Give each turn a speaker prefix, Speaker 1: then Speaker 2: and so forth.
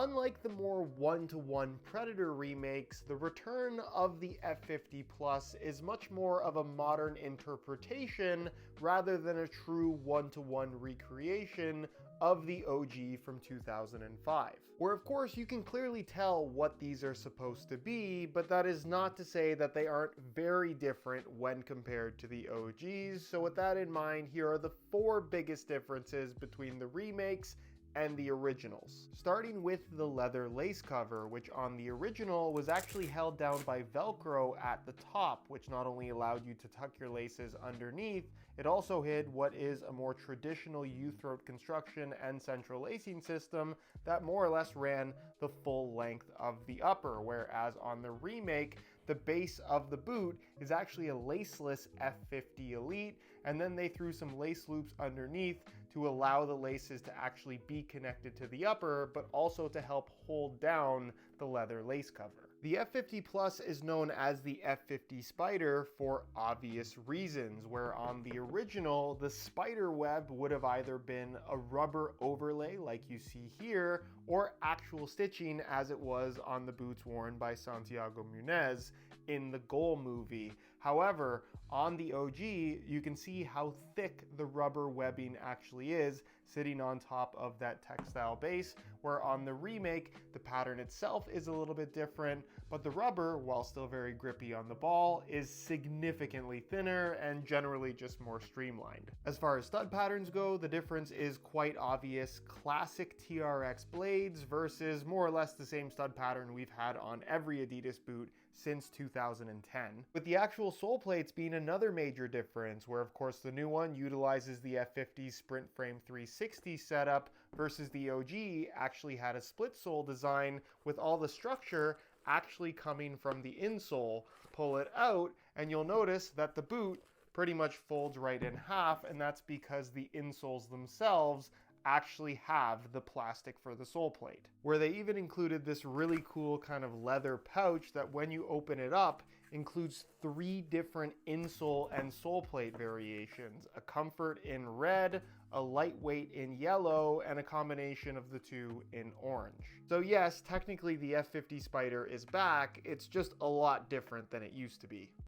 Speaker 1: unlike the more one-to-one Predator remakes, the return of the F50 Plus is much more of a modern interpretation rather than a true one-to-one recreation of the OG from 2005. Where of course you can clearly tell what these are supposed to be, but that is not to say that they aren't very different when compared to the OGs. So with that in mind, here are the 4 biggest differences between the remakes and the originals. Starting with the leather lace cover, which on the original was actually held down by Velcro at the top, which not only allowed you to tuck your laces underneath, it also hid what is a more traditional U-throat construction and central lacing system that more or less ran the full length of the upper, whereas on the remake, the base of the boot is actually a laceless F50 Elite, and then they threw some lace loops underneath to allow the laces to actually be connected to the upper, but also to help hold down the leather lace cover. The F50 Plus is known as the F50 Spider for obvious reasons, where on the original, the spider web would have either been a rubber overlay like you see here, or actual stitching as it was on the boots worn by Santiago Munez in the Goal movie. However, on the OG, you can see how thick the rubber webbing actually is sitting on top of that textile base, where on the remake, the pattern itself is a little bit different, but the rubber, while still very grippy on the ball, is significantly thinner and generally just more streamlined. As far as stud patterns go, the difference is quite obvious. Classic TRX blades versus more or less the same stud pattern we've had on every Adidas boot since 2010. With the actual sole plates being another major difference, where of course the new one utilizes the F50 Sprint Frame 360 setup versus the OG actually had a split sole design with all the structure actually coming from the insole. Pull it out and you'll notice that the boot pretty much folds right in half, and that's because the insoles themselves actually have the plastic for the sole plate. Where they even included this really cool kind of leather pouch that when you open it up includes 3 different insole and sole plate variations: a comfort in red, a lightweight in yellow, and a combination of the 2 in orange. So yes, technically the F50 Spider is back, it's just a lot different than it used to be.